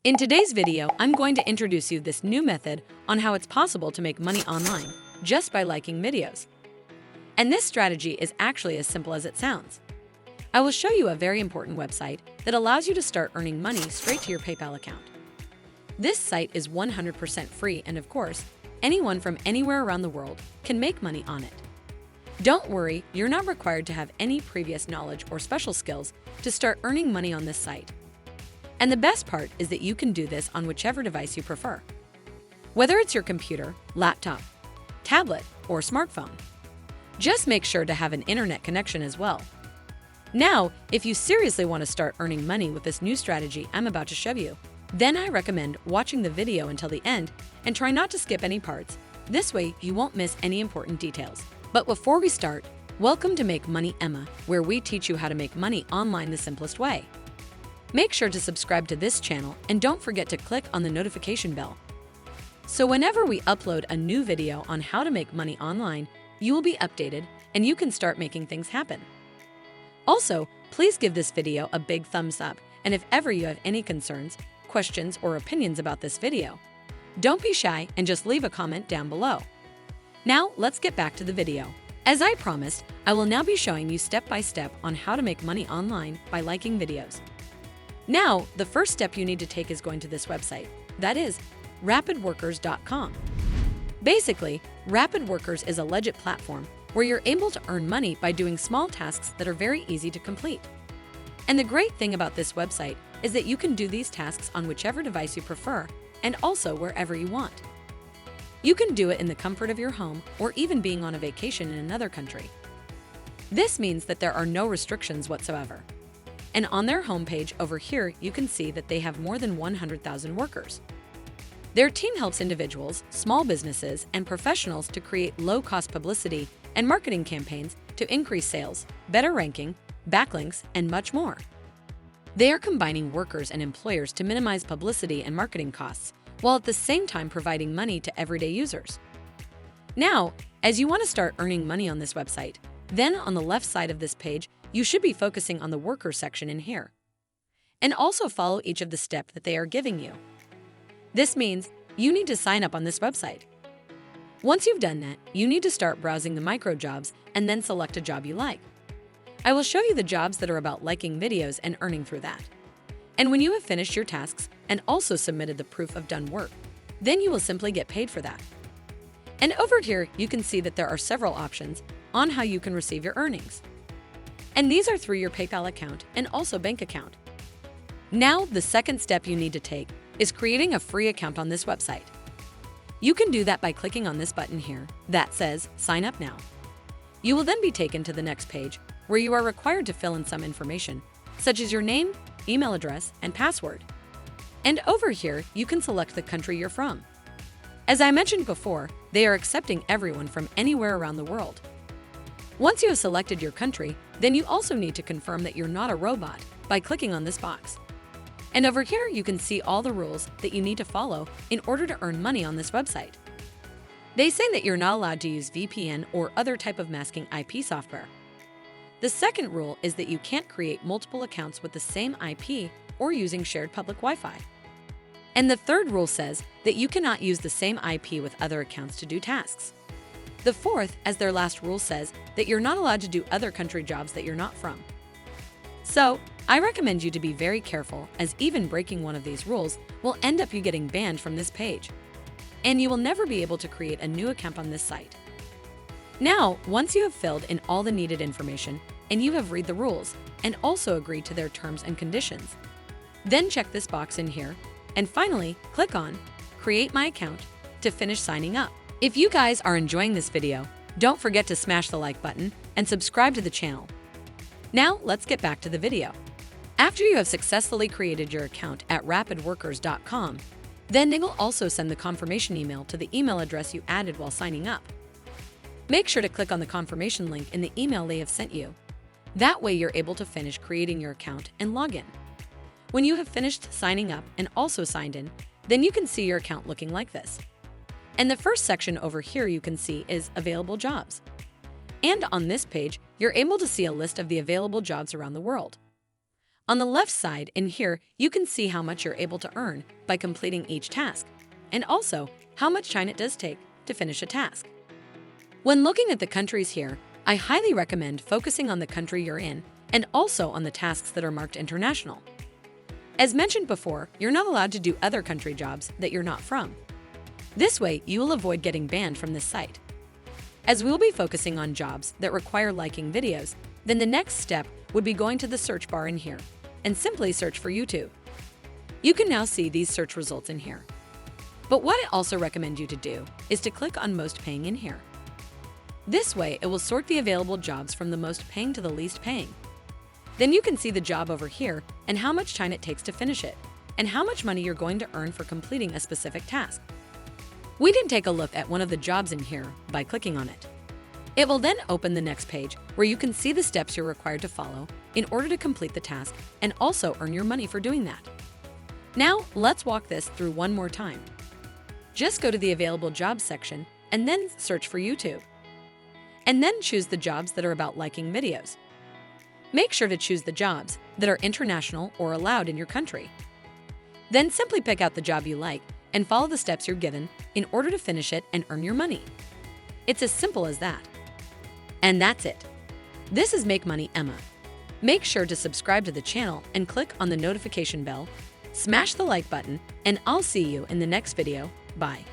In today's video, I'm going to introduce you this new method on how it's possible to make money online just by liking videos. And this strategy is actually as simple as it sounds. I will show you a very important website that allows you to start earning money straight to your PayPal account. This site is 100% free, and of course, anyone from anywhere around the world can make money on it. Don't worry, you're not required to have any previous knowledge or special skills to start earning money on this site. And the best part is that you can do this on whichever device you prefer. Whether it's your computer, laptop, tablet, or smartphone. Just make sure to have an internet connection as well. Now, if you seriously want to start earning money with this new strategy I'm about to show you, then I recommend watching the video until the end and try not to skip any parts. This way, you won't miss any important details. But before we start, welcome to Make Money Emma, where we teach you how to make money online the simplest way. Make sure to subscribe to this channel and don't forget to click on the notification bell. So whenever we upload a new video on how to make money online, you will be updated and you can start making things happen. Also, please give this video a big thumbs up, and if ever you have any concerns, questions, or opinions about this video, don't be shy and just leave a comment down below. Now, let's get back to the video. As I promised, I will now be showing you step by step on how to make money online by liking videos. Now, the first step you need to take is going to this website, that is, rapidworkers.com. Basically, RapidWorkers is a legit platform where you're able to earn money by doing small tasks that are very easy to complete. And the great thing about this website is that you can do these tasks on whichever device you prefer and also wherever you want. You can do it in the comfort of your home or even being on a vacation in another country. This means that there are no restrictions whatsoever. And on their homepage over here, you can see that they have more than 100,000 workers. Their team helps individuals, small businesses, and professionals to create low-cost publicity and marketing campaigns to increase sales, better ranking, backlinks, and much more. They are combining workers and employers to minimize publicity and marketing costs, while at the same time providing money to everyday users. Now, as you want to start earning money on this website, then on the left side of this page, you should be focusing on the worker section in here. And also follow each of the steps that they are giving you. This means you need to sign up on this website. Once you've done that, you need to start browsing the micro jobs and then select a job you like. I will show you the jobs that are about liking videos and earning through that. And when you have finished your tasks and also submitted the proof of done work, then you will simply get paid for that. And over here, you can see that there are several options on how you can receive your earnings. And these are through your PayPal account and also bank account. Now, the second step you need to take is creating a free account on this website. You can do that by clicking on this button here that says Sign Up Now. You will then be taken to the next page where you are required to fill in some information, such as your name, email address, and password. And over here, you can select the country you're from. As I mentioned before, they are accepting everyone from anywhere around the world. Once you have selected your country, then you also need to confirm that you're not a robot by clicking on this box. And over here, you can see all the rules that you need to follow in order to earn money on this website. They say that you're not allowed to use VPN or other type of masking IP software. The second rule is that you can't create multiple accounts with the same IP or using shared public Wi-Fi. And the third rule says that you cannot use the same IP with other accounts to do tasks. The fourth, as their last rule, says that you're not allowed to do other country jobs that you're not from. So, I recommend you to be very careful, as even breaking one of these rules will end up you getting banned from this page. And you will never be able to create a new account on this site. Now, once you have filled in all the needed information and you have read the rules and also agreed to their terms and conditions, then check this box in here and finally click on Create My Account to finish signing up. If you guys are enjoying this video, don't forget to smash the like button and subscribe to the channel. Now, let's get back to the video. After you have successfully created your account at rapidworkers.com, then they will also send the confirmation email to the email address you added while signing up. Make sure to click on the confirmation link in the email they have sent you. That way you're able to finish creating your account and log in. When you have finished signing up and also signed in, then you can see your account looking like this. And the first section over here you can see is Available Jobs. And on this page, you're able to see a list of the available jobs around the world. On the left side in here, you can see how much you're able to earn by completing each task, and also how much time it does take to finish a task. When looking at the countries here, I highly recommend focusing on the country you're in and also on the tasks that are marked international. As mentioned before, you're not allowed to do other country jobs that you're not from. This way, you will avoid getting banned from this site. As we'll be focusing on jobs that require liking videos, then the next step would be going to the search bar in here and simply search for YouTube. You can now see these search results in here. But what I also recommend you to do is to click on Most Paying in here. This way, it will sort the available jobs from the most paying to the least paying. Then you can see the job over here and how much time it takes to finish it, and how much money you're going to earn for completing a specific task. We can take a look at one of the jobs in here by clicking on it. It will then open the next page where you can see the steps you're required to follow in order to complete the task and also earn your money for doing that. Now, let's walk this through one more time. Just go to the available jobs section and then search for YouTube. And then choose the jobs that are about liking videos. Make sure to choose the jobs that are international or allowed in your country. Then simply pick out the job you like and follow the steps you're given in order to finish it and earn your money. It's as simple as that. And that's it. This is Make Money Emma. Make sure to subscribe to the channel and click on the notification bell, smash the like button, and I'll see you in the next video. Bye.